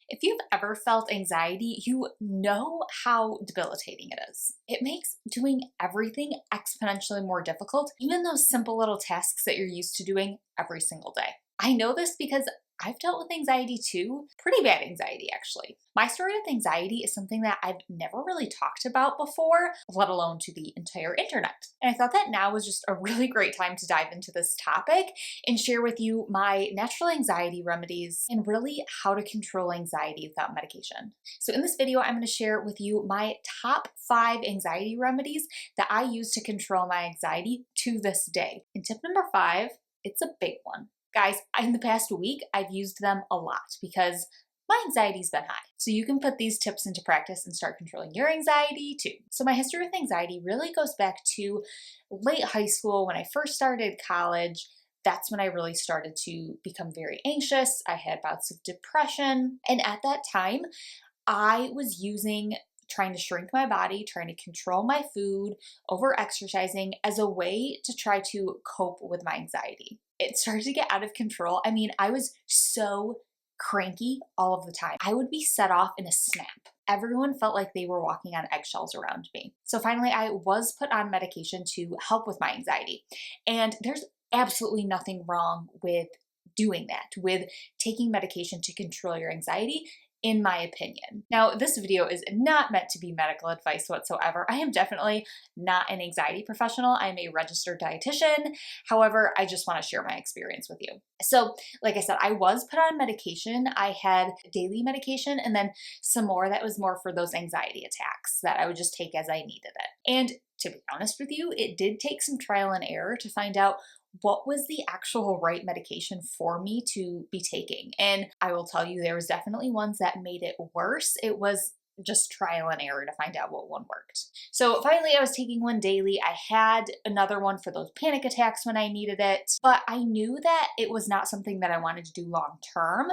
If you've ever felt anxiety, you know how debilitating it is. It makes doing everything exponentially more difficult, even those simple little tasks that you're used to doing every single day. I know this because I've dealt with anxiety too, pretty bad anxiety actually. My story with anxiety is something that I've never really talked about before, let alone to the entire internet. And I thought that now was just a really great time to dive into this topic and share with you my natural anxiety remedies and really how to control anxiety without medication. So in this video, I'm going to share with you my top 5 anxiety remedies that I use to control my anxiety to this day. And tip number 5, it's a big one. Guys, in the past week, I've used them a lot because my anxiety's been high. So you can put these tips into practice and start controlling your anxiety too. So my history with anxiety really goes back to late high school when I first started college. That's when I really started to become very anxious. I had bouts of depression. And at that time, I was trying to shrink my body, trying to control my food, over exercising as a way to try to cope with my anxiety. It started to get out of control. I mean, I was so cranky all of the time. I would be set off in a snap. Everyone felt like they were walking on eggshells around me. So finally, I was put on medication to help with my anxiety. And there's absolutely nothing wrong with doing that, with taking medication to control your anxiety, in my opinion. Now, this video is not meant to be medical advice whatsoever. I am definitely not an anxiety professional. I'm a registered dietitian. However, I just want to share my experience with you. So, like I said, I was put on medication. I had daily medication and then some more that was more for those anxiety attacks that I would just take as I needed it. And to be honest with you, it did take some trial and error to find out what was the actual right medication for me to be taking. And I will tell you, there was definitely ones that made it worse. It was just trial and error to find out what one worked. So finally, I was taking one daily. I had another one for those panic attacks when I needed it, but I knew that it was not something that I wanted to do long term.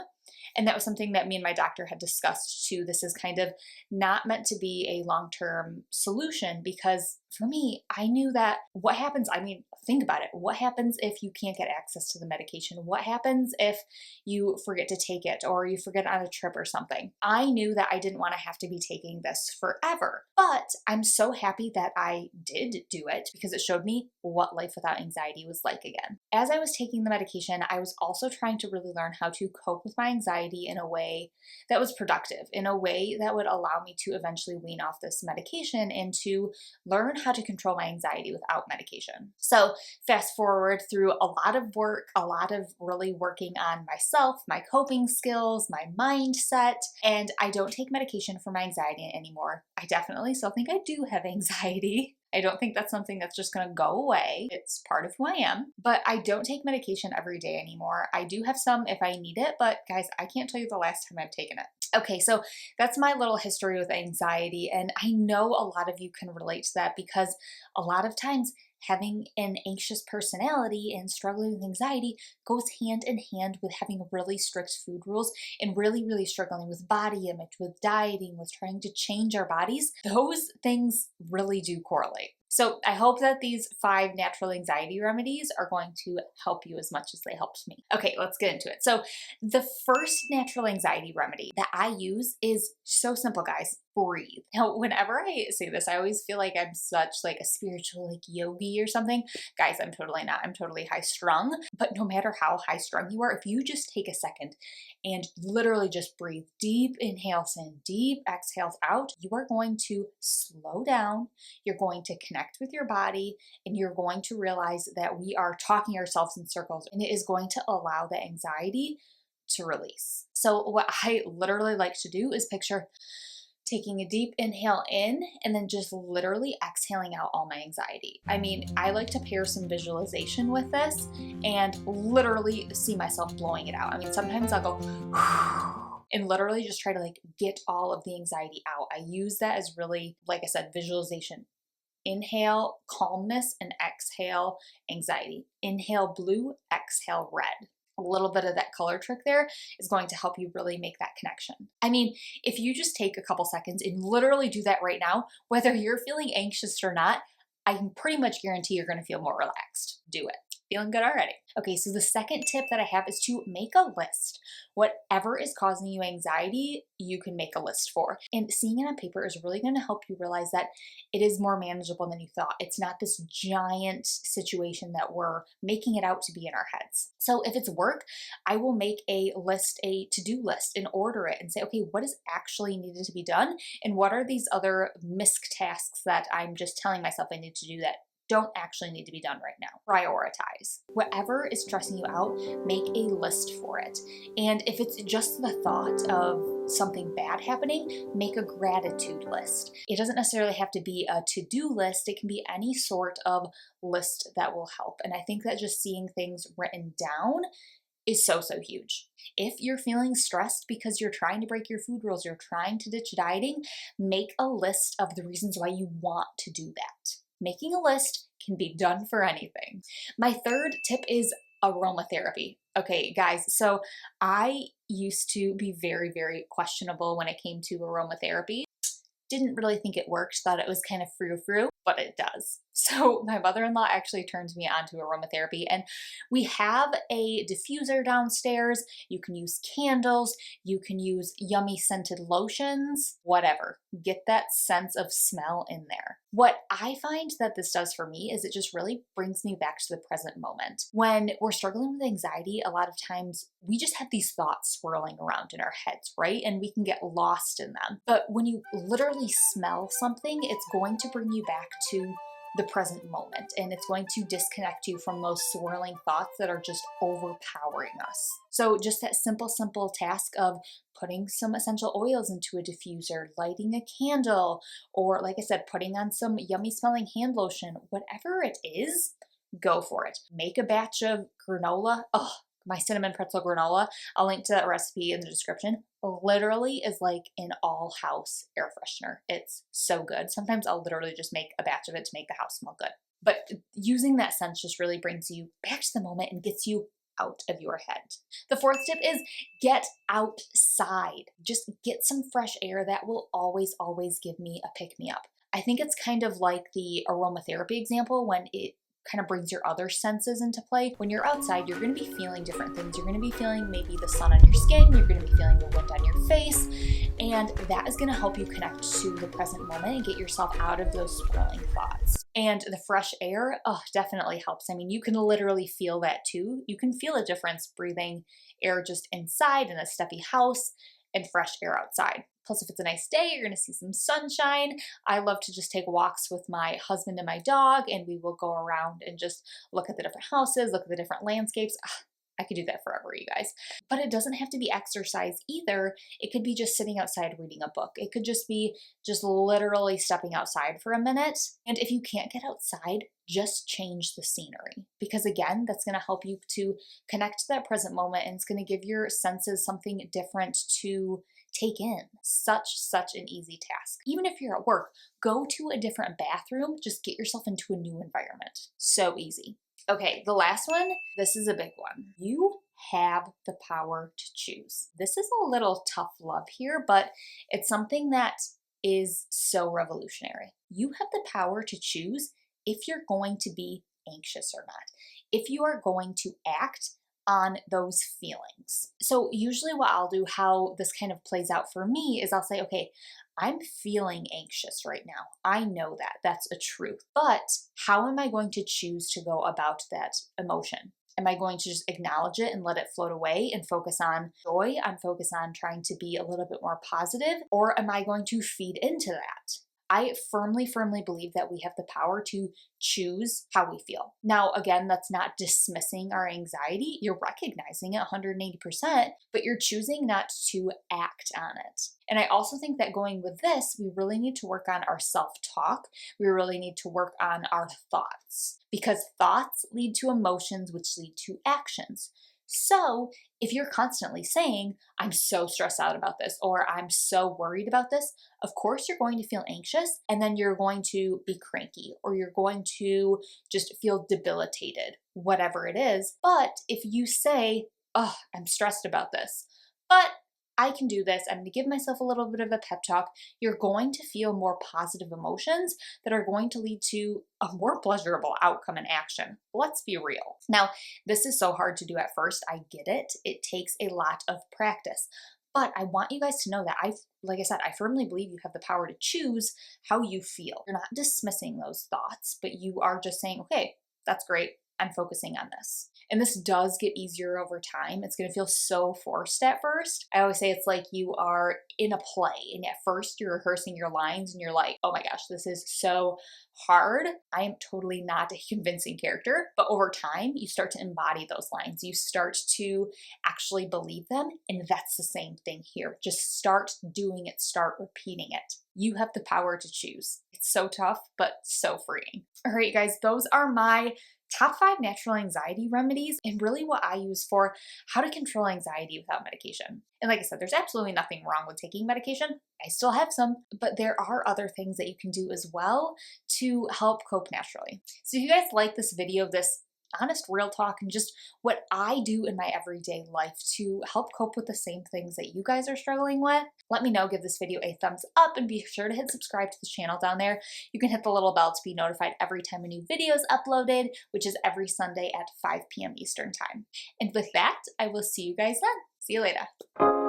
And that was something that me and my doctor had discussed too. This is kind of not meant to be a long-term solution because for me, I knew that what happens, I mean, think about it. What happens if you can't get access to the medication? What happens if you forget to take it or you forget on a trip or something? I knew that I didn't want to have to be taking this forever, but I'm so happy that I did do it because it showed me what life without anxiety was like again. As I was taking the medication, I was also trying to really learn how to cope with my anxiety in a way that was productive, in a way that would allow me to eventually wean off this medication and to learn how to control my anxiety without medication. So fast forward through a lot of work, a lot of really working on myself, my coping skills, my mindset, and I don't take medication for my anxiety anymore. I definitely still think I do have anxiety. I don't think that's something that's just going to go away. It's part of who I am, but I don't take medication every day anymore. I do have some if I need it, but guys, I can't tell you the last time I've taken it. Okay, so that's my little history with anxiety, and I know a lot of you can relate to that because a lot of times having an anxious personality and struggling with anxiety goes hand in hand with having really strict food rules and really struggling with body image, with dieting, with trying to change our bodies. Those things really do correlate. So I hope that these 5 natural anxiety remedies are going to help you as much as they helped me. Okay, let's get into it. So the first natural anxiety remedy that I use is so simple, guys. Breathe. Now, whenever I say this, I always feel like I'm such like a spiritual like yogi or something. Guys, I'm totally not. I'm totally high strung. But no matter how high strung you are, if you just take a second and literally just breathe, deep inhales in, deep exhales out, you are going to slow down. You're going to connect with your body, and you're going to realize that we are talking ourselves in circles, and it is going to allow the anxiety to release. So what I literally like to do is picture taking a deep inhale in and then just literally exhaling out all my anxiety. I mean, I like to pair some visualization with this and literally see myself blowing it out. I mean, sometimes I'll go and literally just try to like get all of the anxiety out. I use that as really, like I said, visualization. Inhale calmness and exhale anxiety. Inhale blue, exhale red. A little bit of that color trick there is going to help you really make that connection. I mean, if you just take a couple seconds and literally do that right now, whether you're feeling anxious or not, I can pretty much guarantee you're going to feel more relaxed. Do it. Feeling good already. Okay, so the second tip that I have is to make a list. Whatever is causing you anxiety, you can make a list for. And seeing it on paper is really going to help you realize that it is more manageable than you thought. It's not this giant situation that we're making it out to be in our heads. So if it's work, I will make a list, a to-do list, and order it and say, okay, what is actually needed to be done? And what are these other misc tasks that I'm just telling myself I need to do that don't actually need to be done right now? Prioritize. Whatever is stressing you out, make a list for it. And if it's just the thought of something bad happening, make a gratitude list. It doesn't necessarily have to be a to-do list. It can be any sort of list that will help. And I think that just seeing things written down is so huge. If you're feeling stressed because you're trying to break your food rules, you're trying to ditch dieting, make a list of the reasons why you want to do that. Making a list can be done for anything. My third tip is aromatherapy. Okay, guys, so I used to be very questionable when it came to aromatherapy. Didn't really think it worked, thought it was kind of frou-frou, but it does. So my mother-in-law actually turned me on to aromatherapy, and we have a diffuser downstairs. You can use candles, you can use yummy scented lotions, whatever. Get that sense of smell in there. What I find that this does for me is it just really brings me back to the present moment. When we're struggling with anxiety, a lot of times we just have these thoughts swirling around in our heads, right? And we can get lost in them. But when you literally smell something, it's going to bring you back to the present moment, and it's going to disconnect you from those swirling thoughts that are just overpowering us. So just that simple task of putting some essential oils into a diffuser, lighting a candle, or like I said, putting on some yummy smelling hand lotion, whatever it is, go for it. Make a batch of granola. Oh, my cinnamon pretzel granola, I'll link to that recipe in the description, literally is like an all-house air freshener. It's so good. Sometimes I'll literally just make a batch of it to make the house smell good. But using that sense just really brings you back to the moment and gets you out of your head. The fourth tip is get outside. Just get some fresh air. That will always give me a pick-me-up. I think it's kind of like the aromatherapy example when it kind of brings your other senses into play. When you're outside, you're going to be feeling different things. You're going to be feeling maybe the sun on your skin, you're going to be feeling the wind on your face, and that is going to help you connect to the present moment and get yourself out of those swirling thoughts. And the fresh air, definitely helps. I mean, you can literally feel that too. You can feel a difference breathing air just inside in a stuffy house and fresh air outside. Plus, if it's a nice day, you're gonna see some sunshine. I love to just take walks with my husband and my dog, and we will go around and just look at the different houses, look at the different landscapes. I could do that forever, you guys. But it doesn't have to be exercise either. It could be just sitting outside reading a book. It could just be just literally stepping outside for a minute. And if you can't get outside, just change the scenery. Because again, that's gonna help you to connect to that present moment, and it's gonna give your senses something different to take in. Such an easy task. Even if you're at work, go to a different bathroom, just get yourself into a new environment. So easy. Okay, the last one, this is a big one. You have the power to choose. This is a little tough love here, but it's something that is so revolutionary. You have the power to choose if you're going to be anxious or not, if you are going to act on those feelings. So usually what I'll do, how this kind of plays out for me, is I'll say, okay, I'm feeling anxious right now. I know that, that's a truth, but how am I going to choose to go about that emotion? Am I going to just acknowledge it and let it float away and focus on joy, and focus on trying to be a little bit more positive? Or am I going to feed into that? I firmly believe that we have the power to choose how we feel. Now, again, that's not dismissing our anxiety. You're recognizing it 180%, but you're choosing not to act on it. And I also think that going with this, we really need to work on our self-talk. We really need to work on our thoughts, because thoughts lead to emotions, which lead to actions. So if you're constantly saying, I'm so stressed out about this, or I'm so worried about this, of course you're going to feel anxious, and then you're going to be cranky, or you're going to just feel debilitated, whatever it is. But if you say, oh, I'm stressed about this, but I can do this. I'm going to give myself a little bit of a pep talk. You're going to feel more positive emotions that are going to lead to a more pleasurable outcome and action. Let's be real. Now, this is so hard to do at first. I get it. It takes a lot of practice. But I want you guys to know that like I said, I firmly believe you have the power to choose how you feel. You're not dismissing those thoughts, but you are just saying, okay, that's great. I'm focusing on this. And this does get easier over time. It's going to feel so forced at first. I always say it's like you are in a play, and at first you're rehearsing your lines and you're like, oh my gosh, this is so hard. I am totally not a convincing character. But over time, you start to embody those lines. You start to actually believe them. And that's the same thing here. Just start doing it, start repeating it. You have the power to choose. It's so tough, but so freeing. All right, guys, those are my top 5 natural anxiety remedies, and really what I use for how to control anxiety without medication. And like I said, there's absolutely nothing wrong with taking medication. I still have some, but there are other things that you can do as well to help cope naturally. So if you guys like this video, this honest real talk, and just what I do in my everyday life to help cope with the same things that you guys are struggling with, let me know. Give this video a thumbs up and be sure to hit subscribe to the channel down there. You can hit the little bell to be notified every time a new video is uploaded, which is every Sunday at 5 p.m. Eastern time. And with that, I will see you guys then. See you later.